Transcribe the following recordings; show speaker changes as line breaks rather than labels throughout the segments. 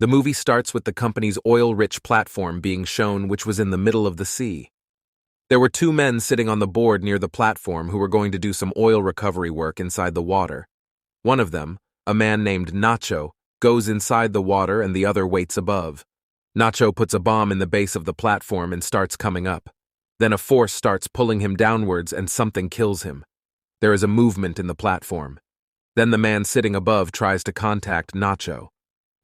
The movie starts with the company's oil-rich platform being shown, which was in the middle of the sea. There were two men sitting on the board near the platform who were going to do some oil recovery work inside the water. One of them, a man named Nacho, goes inside the water and the other waits above. Nacho puts a bomb in the base of the platform and starts coming up. Then a force starts pulling him downwards and something kills him. There is a movement in the platform. Then the man sitting above tries to contact Nacho.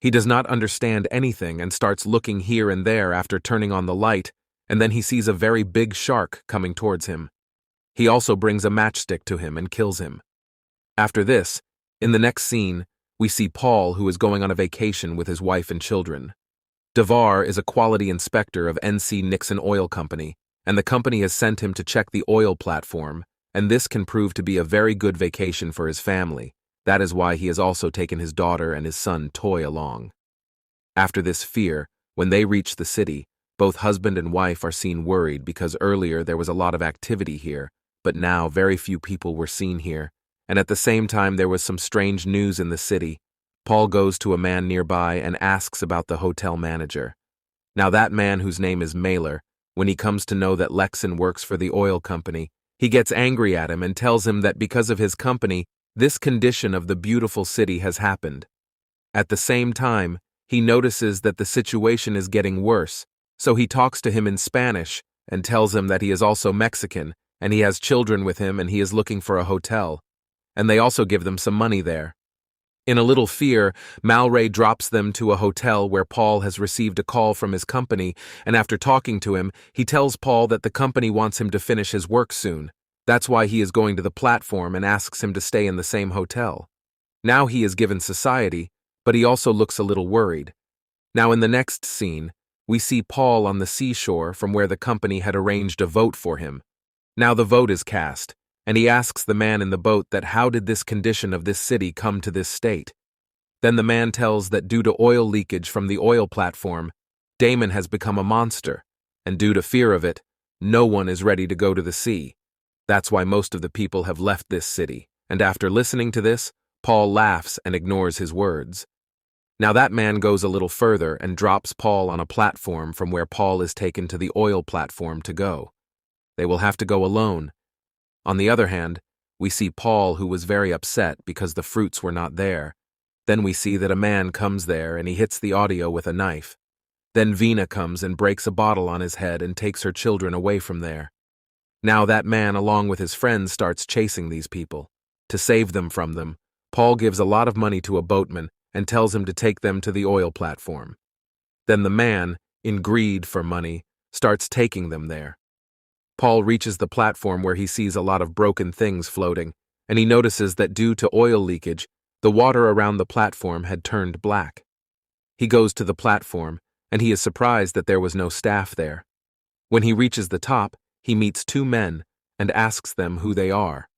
He does not understand anything and starts looking here and there after turning on the light, and then he sees a very big shark coming towards him. He also brings a matchstick to him and kills him. After this, in the next scene, we see Paul, who is going on a vacation with his wife and children. Devar is a quality inspector of NC Nixon Oil Company, and the company has sent him to check the oil platform, and this can prove to be a very good vacation for his family. That is why he has also taken his daughter and his son Toy along. After this fear, when they reach the city, both husband and wife are seen worried because earlier there was a lot of activity here, but now very few people were seen here, and at the same time there was some strange news in the city. Paul goes to a man nearby and asks about the hotel manager. Now that man, whose name is Mailer, when he comes to know that Lexon works for the oil company, he gets angry at him and tells him that because of his company, this condition of the beautiful city has happened. At the same time, he notices that the situation is getting worse, so he talks to him in Spanish and tells him that he is also Mexican and he has children with him and he is looking for a hotel. And they also give them some money there. In a little fear, Malray drops them to a hotel where Paul has received a call from his company, and after talking to him, he tells Paul that the company wants him to finish his work soon. That's why he is going to the platform and asks him to stay in the same hotel. Now he is given society, but he also looks a little worried. Now in the next scene, we see Paul on the seashore from where the company had arranged a vote for him. Now the vote is cast, and he asks the man in the boat that how did this condition of this city come to this state. Then the man tells that due to oil leakage from the oil platform, Damon has become a monster, and due to fear of it, no one is ready to go to the sea. That's why most of the people have left this city, and after listening to this, Paul laughs and ignores his words. Now that man goes a little further and drops Paul on a platform from where Paul is taken to the oil platform to go. They will have to go alone. On the other hand, we see Paul, who was very upset because the fruits were not there. Then we see that a man comes there and he hits the audio with a knife. Then Vina comes and breaks a bottle on his head and takes her children away from there. Now that man, along with his friends, starts chasing these people. To save them from them, Paul gives a lot of money to a boatman and tells him to take them to the oil platform. Then the man, in greed for money, starts taking them there. Paul reaches the platform where he sees a lot of broken things floating, and he notices that due to oil leakage, the water around the platform had turned black. He goes to the platform, and he is surprised that there was no staff there. When he reaches the top, he meets two men and asks them who they are.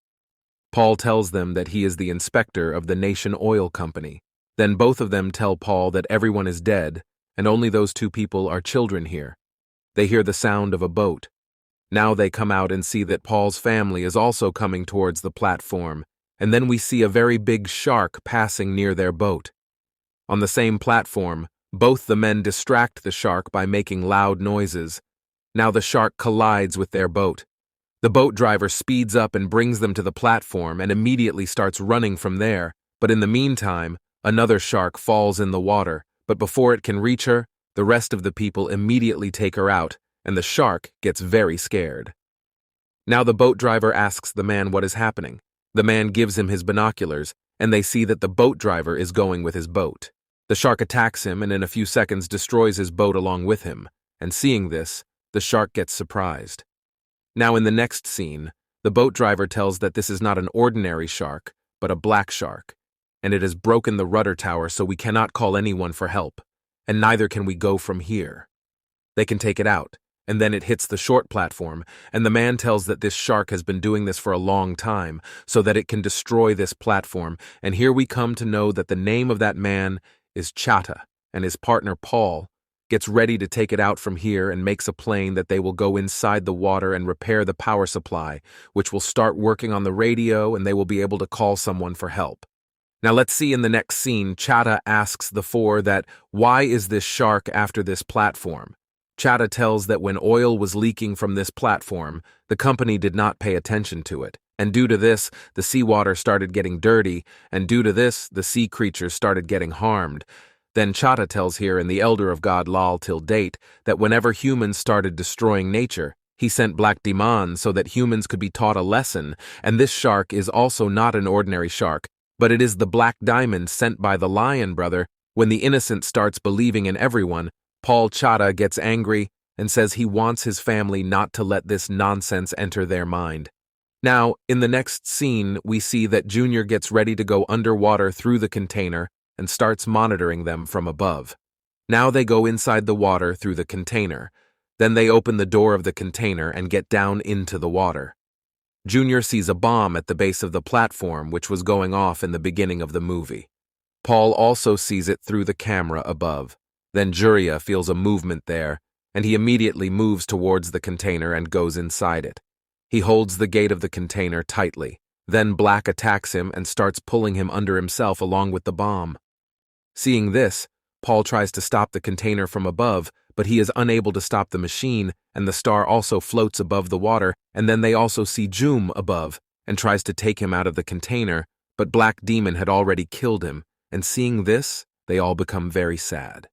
Paul tells them that he is the inspector of the Nation Oil Company. Then both of them tell Paul that everyone is dead and only those two people are children here. They hear the sound of a boat. Now they come out and see that Paul's family is also coming towards the platform, and then we see a very big shark passing near their boat. On the same platform, both the men distract the shark by making loud noises. Now the shark collides with their boat. The boat driver speeds up and brings them to the platform and immediately starts running from there, but in the meantime, another shark falls in the water, but before it can reach her, the rest of the people immediately take her out, and the shark gets very scared. Now the boat driver asks the man what is happening. The man gives him his binoculars, and they see that the boat driver is going with his boat. The shark attacks him and in a few seconds destroys his boat along with him, and seeing this, the shark gets surprised. Now in the next scene, the boat driver tells that this is not an ordinary shark, but a black shark, and it has broken the rudder tower so we cannot call anyone for help, and neither can we go from here. They can take it out, and then it hits the short platform, and the man tells that this shark has been doing this for a long time, so that it can destroy this platform, and here we come to know that the name of that man is Chata, and his partner Paul gets ready to take it out from here and makes a plane that they will go inside the water and repair the power supply, which will start working on the radio and they will be able to call someone for help. Now let's see in the next scene, Chata asks the four that, why is this shark after this platform? Chata tells that when oil was leaking from this platform, the company did not pay attention to it. And due to this, the seawater started getting dirty, and due to this, the sea creatures started getting harmed. Then Chata tells here in the Elder of God Lal till date that whenever humans started destroying nature, he sent Black Demon so that humans could be taught a lesson, and this shark is also not an ordinary shark, but it is the black diamond sent by the lion brother. When the innocent starts believing in everyone, Paul Chata gets angry and says he wants his family not to let this nonsense enter their mind. Now, in the next scene, we see that Junior gets ready to go underwater through the container and starts monitoring them from above. Now they go inside the water through the container. Then they open the door of the container and get down into the water. Junior sees a bomb at the base of the platform which was going off in the beginning of the movie. Paul also sees it through the camera above. Then Juria feels a movement there, and he immediately moves towards the container and goes inside it. He holds the gate of the container tightly. Then Black attacks him and starts pulling him under himself along with the bomb. Seeing this, Paul tries to stop the container from above, but he is unable to stop the machine, and the star also floats above the water, and then they also see Joom above, and tries to take him out of the container, but Black Demon had already killed him, and seeing this, they all become very sad.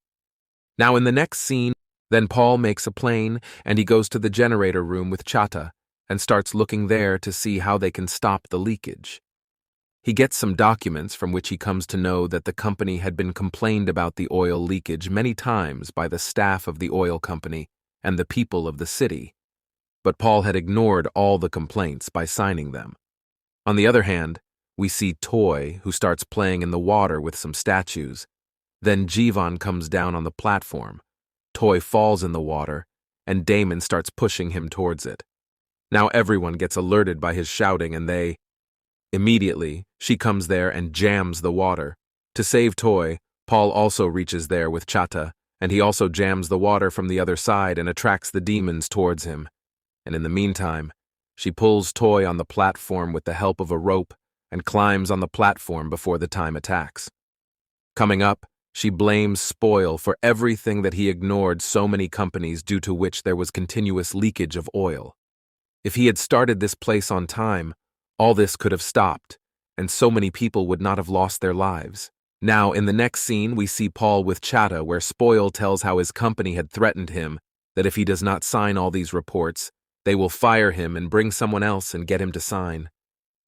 Now in the next scene, then Paul makes a plane, and he goes to the generator room with Chata, and starts looking there to see how they can stop the leakage. He gets some documents from which he comes to know that the company had been complained about the oil leakage many times by the staff of the oil company and the people of the city, but Paul had ignored all the complaints by signing them. On the other hand, we see Toy, who starts playing in the water with some statues. Then Jivan comes down on the platform. Toy falls in the water, and Damon starts pushing him towards it. Now everyone gets alerted by his shouting, and they... Immediately, she comes there and jams the water. To save Toy, Paul also reaches there with Chata, and he also jams the water from the other side and attracts the demons towards him. And in the meantime, she pulls Toy on the platform with the help of a rope and climbs on the platform before the time attacks. Coming up, she blames Spoil for everything that he ignored so many companies due to which there was continuous leakage of oil. If he had started this place on time, all this could have stopped, and so many people would not have lost their lives. Now, in the next scene, we see Paul with Chata, where Spoil tells how his company had threatened him that if he does not sign all these reports, they will fire him and bring someone else and get him to sign.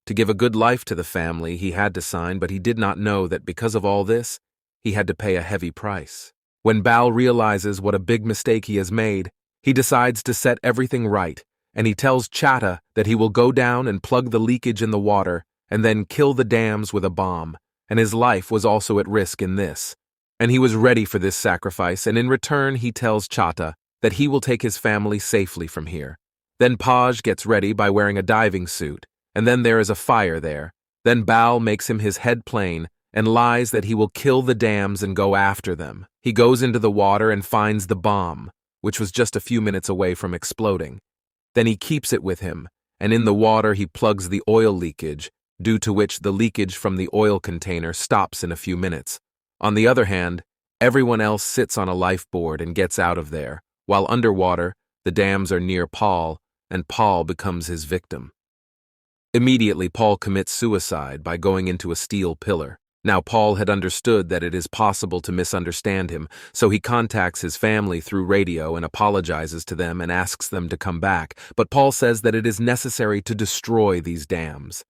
To give a good life to the family, he had to sign, but he did not know that because of all this, he had to pay a heavy price. When Bal realizes what a big mistake he has made, he decides to set everything right, and he tells Chata that he will go down and plug the leakage in the water and then kill the dams with a bomb, and his life was also at risk in this. And he was ready for this sacrifice, and in return he tells Chata that he will take his family safely from here. Then Paj gets ready by wearing a diving suit, and then there is a fire there. Then Bal makes him his head plane and lies that he will kill the dams and go after them. He goes into the water and finds the bomb, which was just a few minutes away from exploding. Then he keeps it with him, and in the water he plugs the oil leakage, due to which the leakage from the oil container stops in a few minutes. On the other hand, everyone else sits on a lifeboard and gets out of there, while underwater, the dams are near Paul, and Paul becomes his victim. Immediately, Paul commits suicide by going into a steel pillar. Now, Paul had understood that it is possible to misunderstand him, so he contacts his family through radio and apologizes to them and asks them to come back, but Paul says that it is necessary to destroy these dams.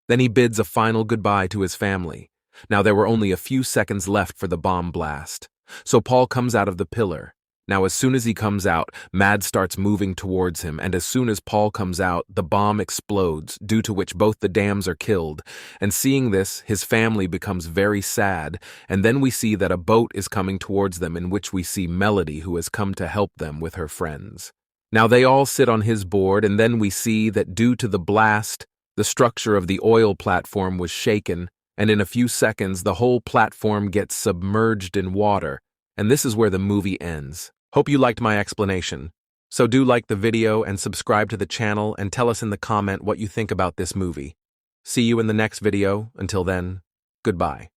Then he bids a final goodbye to his family. Now, there were only a few seconds left for the bomb blast, so Paul comes out of the pillar. Now, as soon as he comes out, Mad starts moving towards him, and as soon as Paul comes out, the bomb explodes, due to which both the dams are killed. And seeing this, his family becomes very sad, and then we see that a boat is coming towards them, in which we see Melody, who has come to help them with her friends. Now they all sit on his board, and then we see that due to the blast, the structure of the oil platform was shaken, and in a few seconds the whole platform gets submerged in water, and this is where the movie ends. Hope you liked my explanation. So do like the video and subscribe to the channel and tell us in the comment what you think about this movie. See you in the next video. Until then, Goodbye.